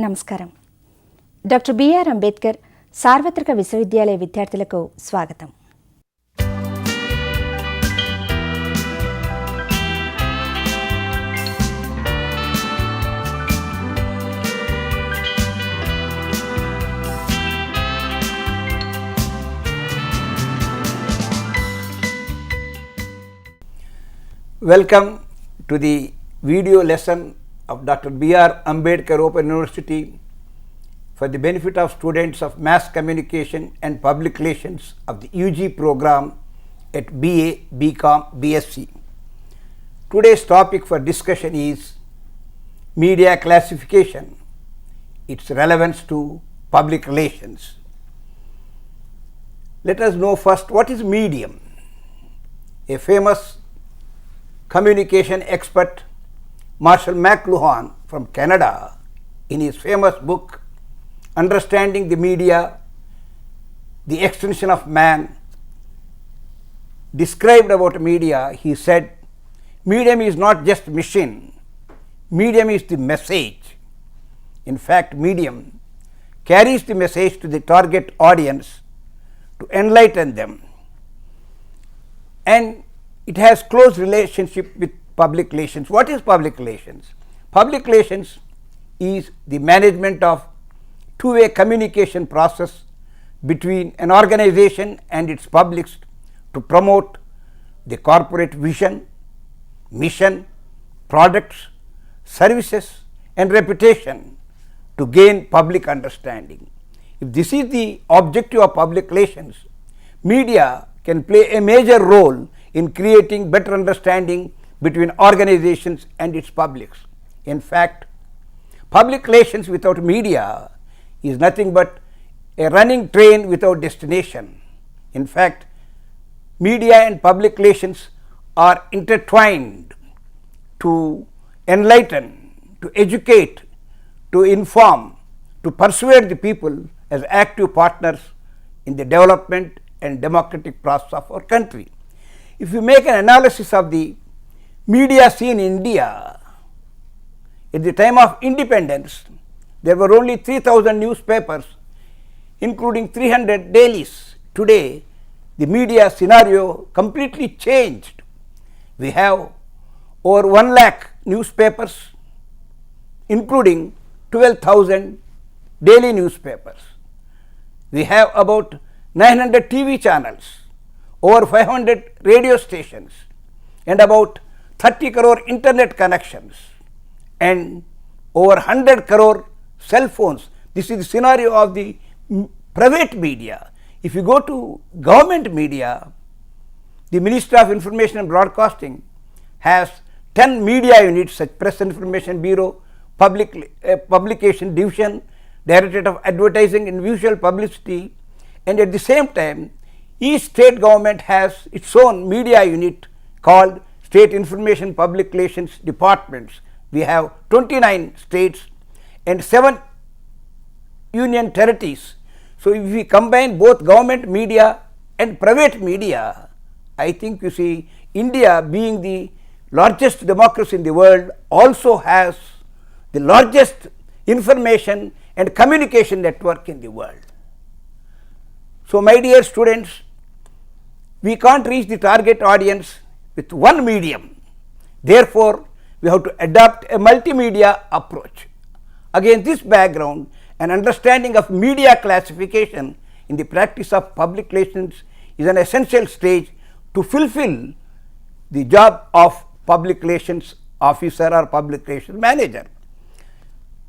నమస్కారం. Doctor B R Ambedkar సార్వత్రిక విశ్వవిద్యాలయ విద్యార్థులకు స్వాగతం. Welcome to the video lesson of Dr. B.R. Ambedkar Open University for the benefit of students of Mass Communication and Public Relations of the UG program at BA, BCom, BSc. Today's topic for discussion is media classification, its relevance to public relations. Let us know first what is medium. A famous communication expert, Marshall McLuhan from Canada, in his famous book Understanding the Media, the Extension of Man, described about media. He said, medium is not just machine, medium is the message. In fact, medium carries the message to the target audience to enlighten them, and it has close relationship with public relations. What is public relations? Public relations is the management of two-way communication process between an organization and its publics to promote the corporate vision, mission, products, services and reputation to gain public understanding. If this is the objective of public relations, media can play a major role in creating better understanding between organizations and its publics. In fact, public relations without media is nothing but a running train without destination. In fact, media and public relations are intertwined to enlighten, to educate, to inform, to persuade the people as active partners in the development and democratic process of our country. If you make an analysis of the media scene in India, at the time of independence, there were only 3,000 newspapers, including 300 dailies. Today, the media scenario completely changed. We have over 1 lakh newspapers, including 12,000 daily newspapers. We have about 900 TV channels, over 500 radio stations, and about 30 crore internet connections, and over 100 crore cell phones. This is the scenario of the private media. If you go to government media, the Ministry of Information and Broadcasting has 10 media units such Press Information Bureau, Publication Division, Directorate of Advertising and Visual Publicity, and at the same time, each state government has its own media unit called State Information Public Relations Departments. We have 29 states and 7 union territories. So if we combine both government media and private media, I think you see India, being the largest democracy in the world, also has the largest information and communication network in the world. So my dear students, we can't reach the target audience with one medium. Therefore, we have to adopt a multimedia approach. Against this background, an understanding of media classification in the practice of public relations is an essential stage to fulfill the job of public relations officer or public relations manager.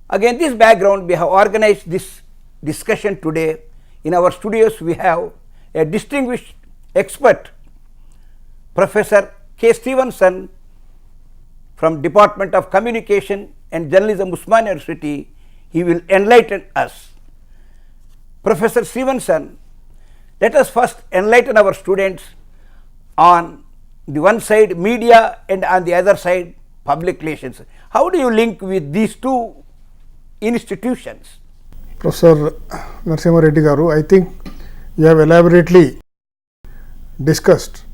Against this background, we have organized this discussion today. In our studios, we have a distinguished expert, Professor K. Stevenson from Department of Communication and Journalism, Usmania University. He will enlighten us. Professor Stevenson, let us first enlighten our students on the one side media and on the other side public relations. How do you link with these two institutions? Professor Narasimha Reddy garu, I think you have elaborately discussed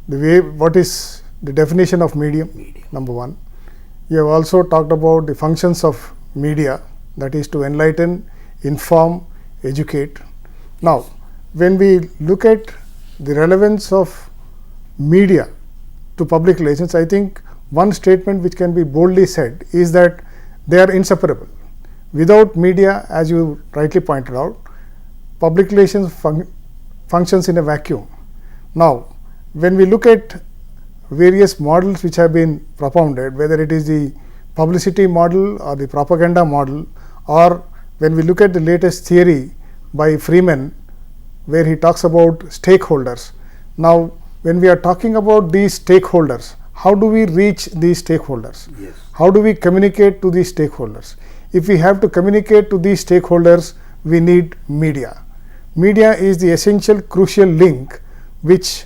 the way what is the definition of medium, number one. You have also talked about the functions of media, that is to enlighten, inform, educate. Now, when we look at the relevance of media to public relations, I think one statement which can be boldly said is that they are inseparable. Without media, as you rightly pointed out, public relations functions in a vacuum. Now, when we look at various models which have been propounded, whether it is the publicity model or the propaganda model, or when we look at the latest theory by Freeman, where he talks about stakeholders. Now, when we are talking about these stakeholders, how do we reach these stakeholders? Yes. How do we communicate to these stakeholders? If we have to communicate to these stakeholders, we need media. Media is the essential crucial link which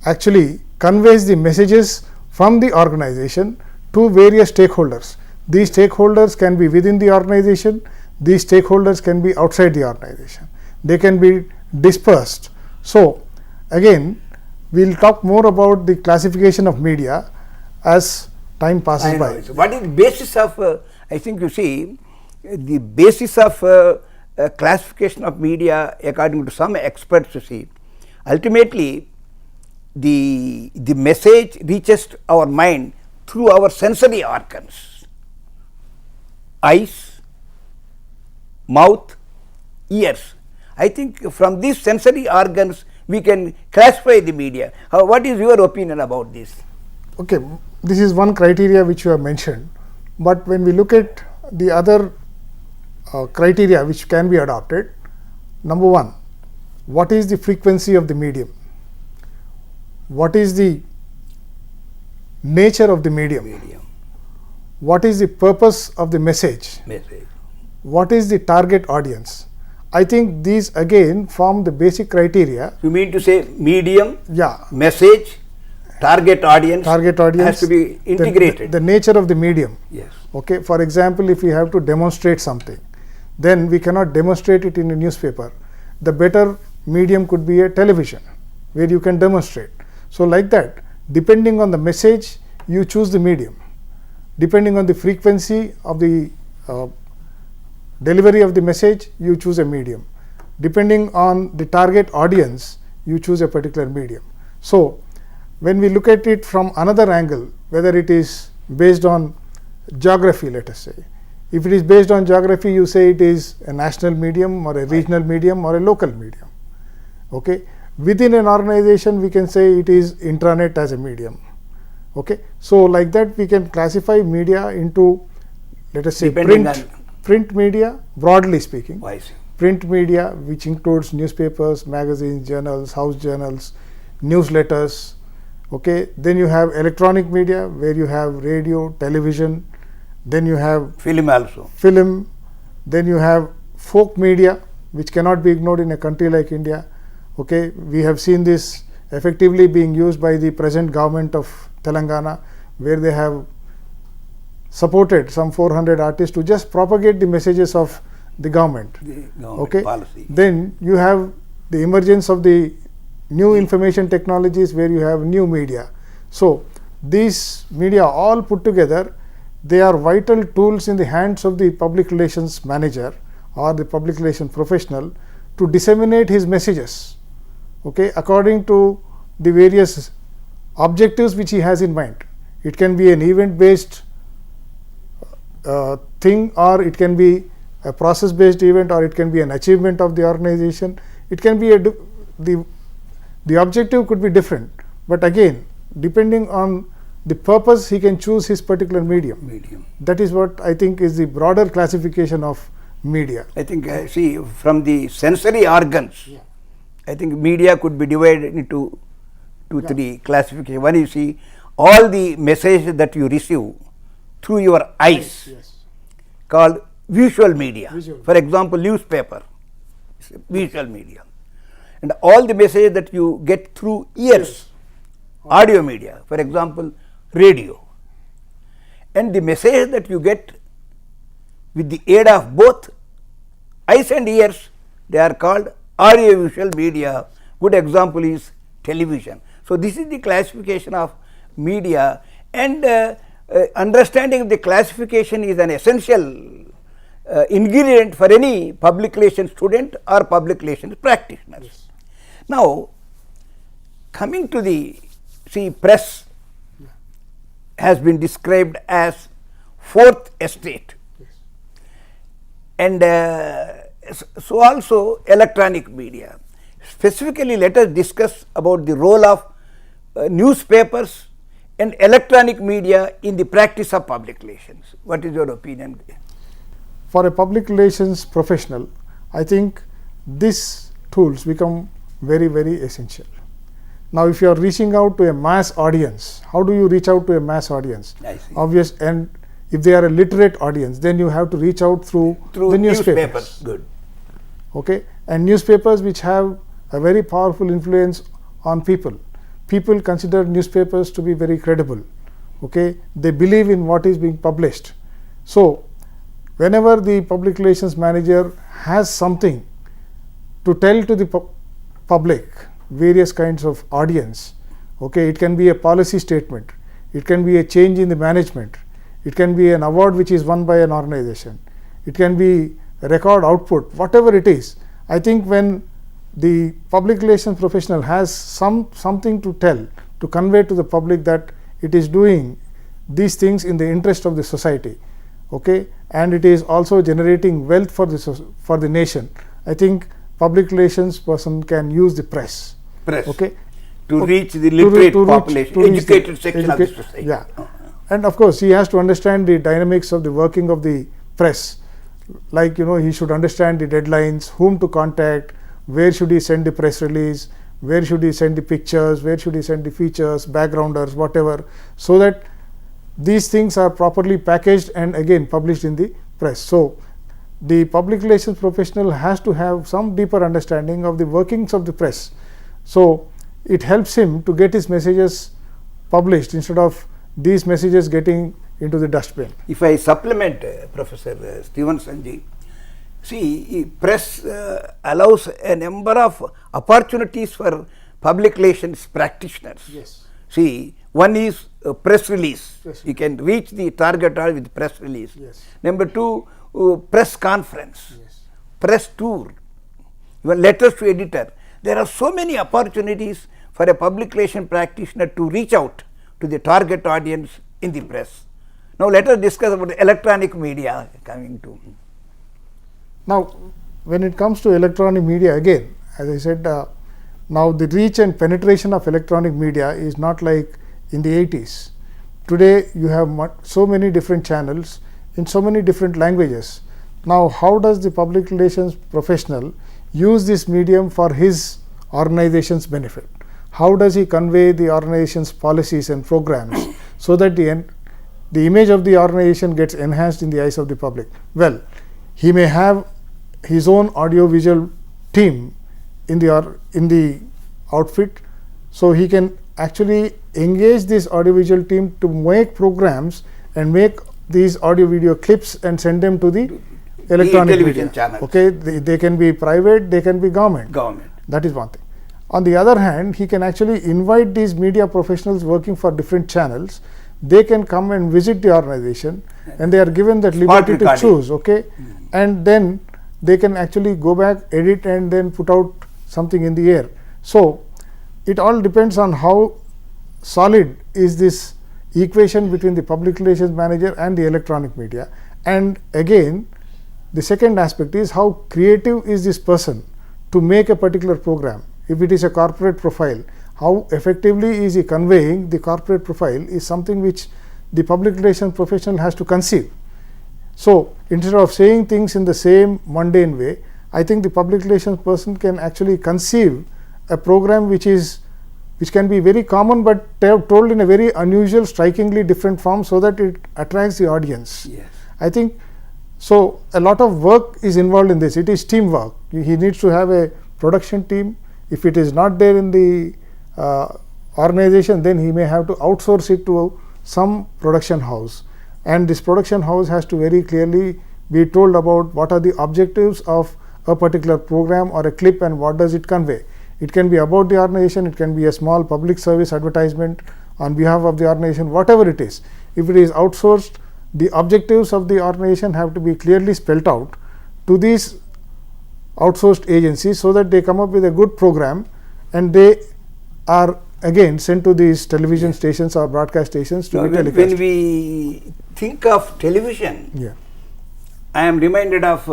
actually conveys the messages from the organization to various stakeholders. These stakeholders can be within the organization, these stakeholders can be outside the organization, they can be dispersed. So, again, we will talk more about the classification of media as time passes by. So what is the basis of, I think you see, the basis of classification of media according to some experts, you see, ultimately the message reaches our mind through our sensory organs, eyes, mouth, ears. I think from these sensory organs we can classify the media. What is your opinion about this? Okay, this is one criteria which you have mentioned, but when we look at the other criteria which can be adopted, number one, what is the frequency of the medium? What is the nature of the medium? What is the purpose of the message? What is the target audience? I think these again form the basic criteria. You mean to say medium, yeah, message, target audience has to be integrated. The nature of the medium. Yes. Okay. For example, if we have to demonstrate something, then we cannot demonstrate it in a newspaper. The better medium could be a television where you can demonstrate. So, like that, depending on the message, you choose the medium. Depending on the frequency of the delivery of the message, you choose a medium. Depending on the target audience, you choose a particular medium. So, when we look at it from another angle, whether it is based on geography, let us say, if it is based on geography, you say it is a national medium or a regional medium or a local medium. Okay. Within an organization, we can say it is intranet as a medium. Okay. So, like that, we can classify media into, let us say, print media, broadly speaking. Print media, which includes newspapers, magazines, journals, house journals, newsletters. Okay. Then you have electronic media, where you have radio, television. Then you have film also. Film. Then you have folk media, which cannot be ignored in a country like India. Okay. We have seen this effectively being used by the present government of Telangana, where they have supported some 400 artists to just propagate the messages of the government. Okay. Policy. Then you have the emergence of the new information technologies, where you have new media. So, these media all put together, they are vital tools in the hands of the public relations manager or the public relations professional to disseminate his messages, okay, according to the various objectives which he has in mind. It can be an event based thing, or it can be a process based event, or it can be an achievement of the organization. It can be the objective could be different, but again, depending on the purpose, he can choose his particular medium. That is what I think is the broader classification of media. I think see, from the sensory organs, I think media could be divided into three classifications. One, you see all the messages that you receive through your eyes, called visual media. For example, newspaper is visual media, and all the messages that you get through ears, audio media. For example, radio, and the message that you get with the aid of both eyes and ears, they are called audio visual media. Good example is television. So, this is the classification of media, and understanding of the classification is an essential ingredient for any public relations student or public relations practitioners. Yes. Now, coming to the press has been described as fourth estate, Yes. and so also electronic media. Specifically, let us discuss about the role of newspapers and electronic media in the practice of public relations. What is your opinion? For a public relations professional, I think these tools become very, very essential. Now, if you are reaching out to a mass audience, how do you reach out to a mass audience? I see. Obvious, and if they are a literate audience, then you have to reach out through the newspapers. Good. Okay, and newspapers which have a very powerful influence on people. People consider newspapers to be very credible. Okay, they believe in what is being published. So, whenever the public relations manager has something to tell to the public, various kinds of audience, okay, it can be a policy statement, it can be a change in the management, it can be an award which is won by an organization, it can be a record output, whatever it is. I think when the public relations professional has something to tell, to convey to the public that it is doing these things in the interest of the society, okay, and it is also generating wealth for the nation, I think public relations person can use the press. Okay, to reach the literate population, educated section of the society. Yeah, and of course he has to understand the dynamics of the working of the press. Like, you know, he should understand the deadlines, whom to contact, where should he send the press release, where should he send the pictures, where should he send the features, backgrounders, whatever, so that these things are properly packaged and again published in the press. So, the public relations professional has to have some deeper understanding of the workings of the press. So, it helps him to get his messages published instead of these messages getting into the dustbin. If I supplement Professor Stevenson, see, press allows a number of opportunities for public relations practitioners. Yes. See, one is press release. Yes. You can reach the target audience with press release. Yes. Number two, press conference, Yes. press tour, even letters to editor. There are so many opportunities for a public relation practitioner to reach out to the target audience in the press. Now, let us discuss about electronic media coming to. Now, when it comes to electronic media, again, as I said, now the reach and penetration of electronic media is not like in the 80s. Today, you have so many different channels in so many different languages. Now, how does the public relations professional use this medium for his organization's benefit? How does he convey the organization's policies and programs so that the image of the organization gets enhanced in the eyes of the public? Well, he may have his own audio-visual team in the outfit, so he can actually engage this audio-visual team to make programs and make these audio-video clips and send them to the electronic television media channels. Okay, they can be private, they can be government. That is one thing. On the other hand, he can actually invite these media professionals working for different channels. They can come and visit the organization, and they are given that liberty to choose. Okay, and then they can actually go back, edit, and then put out something in the air. So, it all depends on how solid is this equation between the public relations manager and the electronic media. And again, the second aspect is how creative is this person to make a particular program. If it is a corporate profile, how effectively is he conveying the corporate profile is something which the public relations professional has to conceive. So, instead of saying things in the same mundane way, I think the public relations person can actually conceive a program which can be very common but told in a very unusual, strikingly different form so that it attracts the audience. Yes. I think so. A lot of work is involved in this. It is teamwork. He needs to have a production team. If it is not there in the organization, then he may have to outsource it to some production house, and this production house has to very clearly be told about what are the objectives of a particular program or a clip and what does it convey. It can be about the organization, it can be a small public service advertisement on behalf of the organization, whatever it is. If it is outsourced, the objectives of the organization have to be clearly spelled out to these outsourced agencies so that they come up with a good program, and they are again sent to these television stations or broadcast stations to be telecast. When we think of television, Yeah. I am reminded of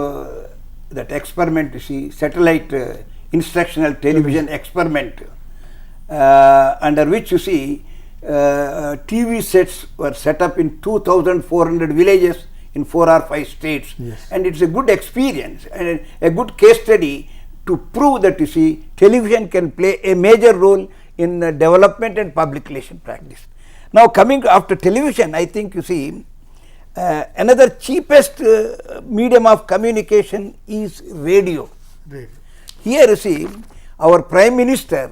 that experiment, you see, satellite instructional television experiment, under which, you see, TV sets were set up in 2,400 villages in 4 or 5 states. Yes. And it's a good experience and a good case study to prove that, you see, television can play a major role in development and public relation practice. Now, coming after television, I think, you see, another cheapest medium of communication is radio. Here, you see, our Prime Minister,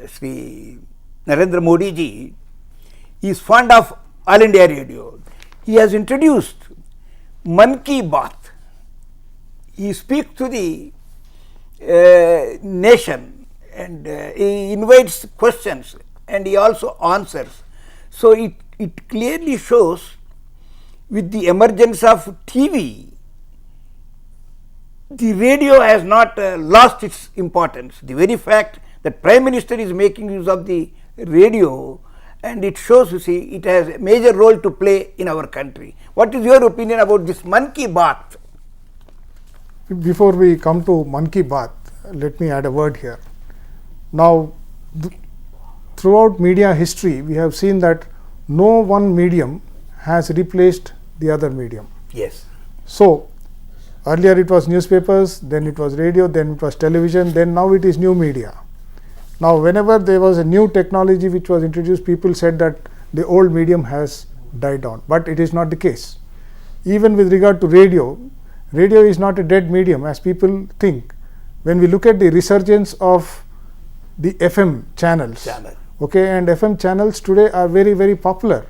Sri Narendra Modi ji, is fond of All India Radio. He has introduced Man Ki Baat. He speaks to the nation, and he invites questions, and he also answers. So it clearly shows, with the emergence of TV, the radio has not lost its importance. The very fact that Prime Minister is making use of the radio, and it shows, you see, it has a major role to play in our country. What is your opinion about this Man Ki Baat? Before we come to Man Ki Baat, let me add a word here. Now, throughout media history, we have seen that no one medium has replaced the other medium. Yes. So, earlier it was newspapers, then it was radio, then it was television, then now it is new media. Now, whenever there was a new technology which was introduced, people said that the old medium has died down, but it is not the case. Even with regard to radio, radio is not a dead medium as people think. When we look at the resurgence of the FM channels, okay, and FM channels today are very, very popular.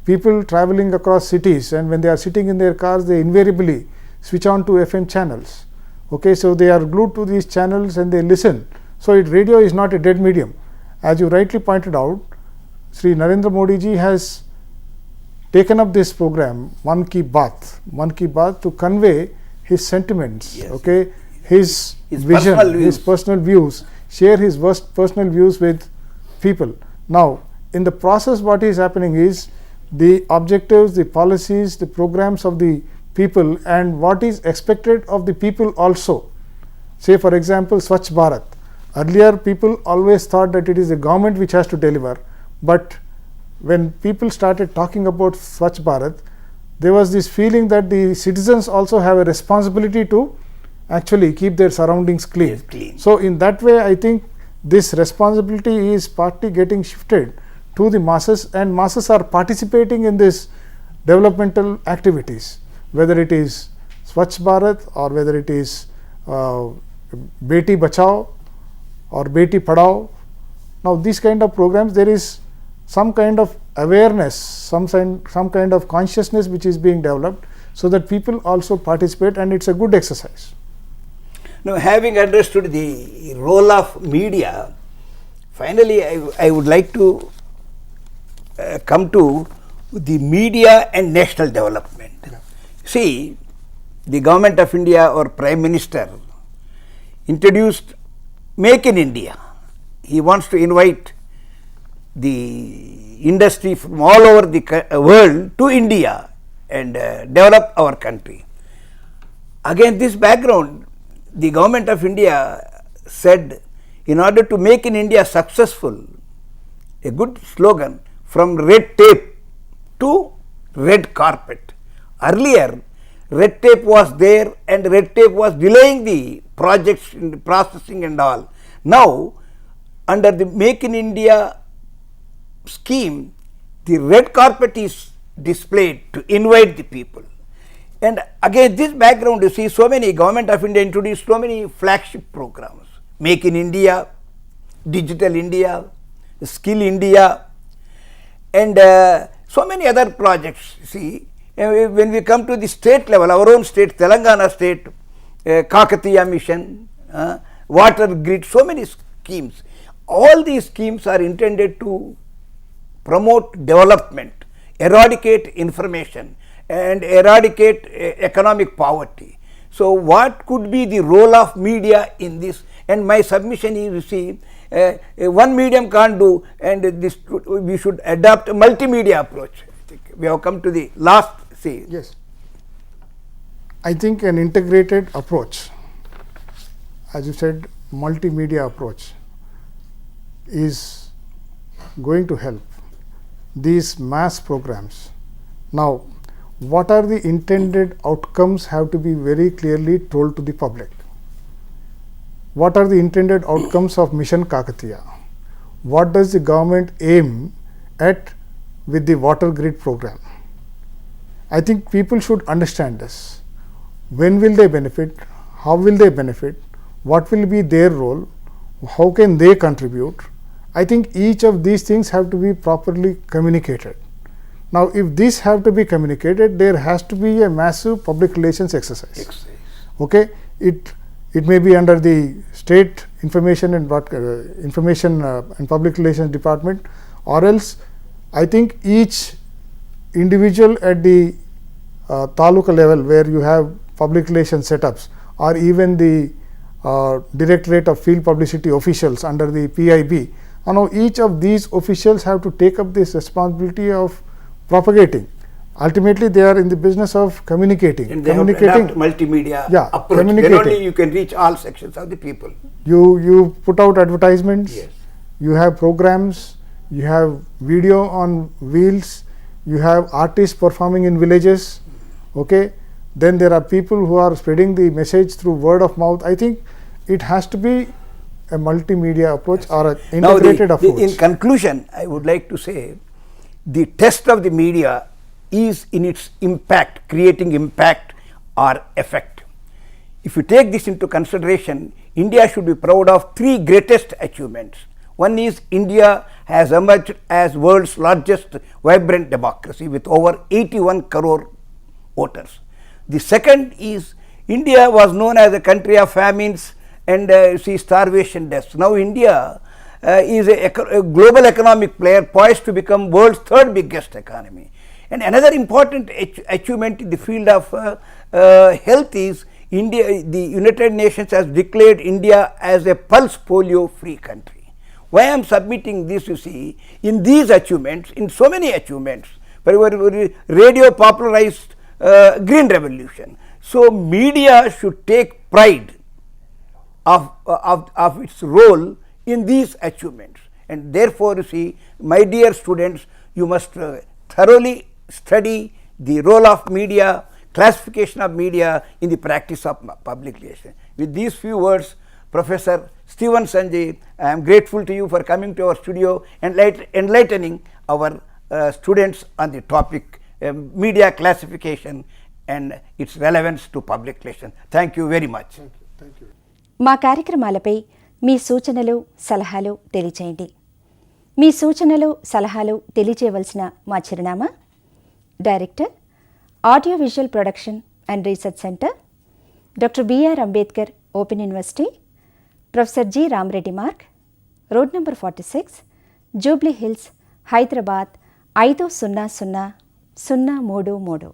People traveling across cities, and when they are sitting in their cars, they invariably switch on to FM channels. Okay, so they are glued to these channels and they listen. So radio is not a dead medium. As you rightly pointed out, Sri Narendra Modi ji has taken up this program, Man Ki Baat, to convey his sentiments, yes, okay, his vision, his personal views, share his personal views with people. Now, in the process, what is happening is the objectives, the policies, the programs of the people, and what is expected of the people also. Say, for example, Swachh Bharat. Earlier, people always thought that it is the government which has to deliver, but when people started talking about Swachh Bharat, there was this feeling that the citizens also have a responsibility to actually keep their surroundings clean. Yes, clean. So, in that way, I think this responsibility is partly getting shifted to the masses, and masses are participating in this developmental activities, whether it is Swachh Bharat or whether it is Beti Bachao or Beti Padhao. Now, these kind of programs, there is some kind of awareness, some kind of consciousness which is being developed, so that people also participate, and it's a good exercise. Now, having understood the role of media, finally I would like to come to the media and national development. Yeah. See, the Government of India or Prime Minister introduced Make in India. He wants to invite the industry from all over the world to India and develop our country. Against this background, the Government of India said, in order to make in India successful, a good slogan, from red tape to red carpet. Earlier, red tape was there, and red tape was delaying the projects in the processing and all. Now, under the Make in India scheme, the red carpet is displayed to invite the people. And against this background, you see, so many Government of India introduced so many flagship programs. Make in India, Digital India, Skill India, and so many other projects. See, when we come to the state level, our own state, Telangana state, Kakatiya mission, water grid, so many schemes. All these schemes are intended to promote development. eradicate information and eradicate economic poverty. So what could be the role of media in this? And my submission is, you see, one medium can't do, and this we should adopt a multimedia approach. I think we have come to the last say. Yes. I think an integrated approach, as you said, multimedia approach is going to help these mass programs. Now, what are the intended outcomes have to be very clearly told to the public. What are the intended outcomes of Mission Kakatiya? What does the government aim at with the water grid program? I think people should understand this. When will they benefit? How will they benefit? What will be their role? How can they contribute? I think each of these things have to be properly communicated. Now, if these have to be communicated, there has to be a massive public relations exercise. Okay, it may be under the state information and and public relations department, or else I think each individual at the taluka level where you have public relations setups, or even the Directorate of Field Publicity officials under the PIB, now each of these officials have to take up this responsibility of propagating. Ultimately, they are in the business of communicating. And they have to adapt multimedia approach. Then only you can reach all sections of the people. You put out advertisements. Yes. You have programs. You have video on wheels. You have artists performing in villages. Okay. Then there are people who are spreading the message through word of mouth. I think it has to be a multimedia approach or an integrated approach. In conclusion, I would like to say the test of the media is in its impact, creating impact or effect. If you take this into consideration, India should be proud of three greatest achievements. One is India has emerged as world's largest vibrant democracy with over 81 crore voters. The second is India was known as a country of famines and starvation deaths. Now India is a global economic player poised to become world's third biggest economy. And another important achievement in the field of health is India. The United Nations has declared India as a pulse polio free country. Why I am submitting this, you see, in these achievements, in so many achievements, radio popularized green revolution. So media should take pride of its role in these achievements, and therefore, you see, my dear students, you must thoroughly study the role of media, classification of media in the practice of public relations. With these few words, Professor Stephen Sanjay, I am grateful to you for coming to our studio and enlightening our students on the topic media classification and its relevance to public relations. Thank you very much. Thank you. మా కార్యక్రమాలపై మీ సూచనలు సలహాలు తెలియచేయండి. మీ సూచనలు సలహాలు తెలియచేయవలసిన మా చిరునామా: director, audio visual production and research centre, doctor B R Ambedkar open university, professor G Ramareddy Marg, road number 46, Jubilee Hills, Hyderabad 500003.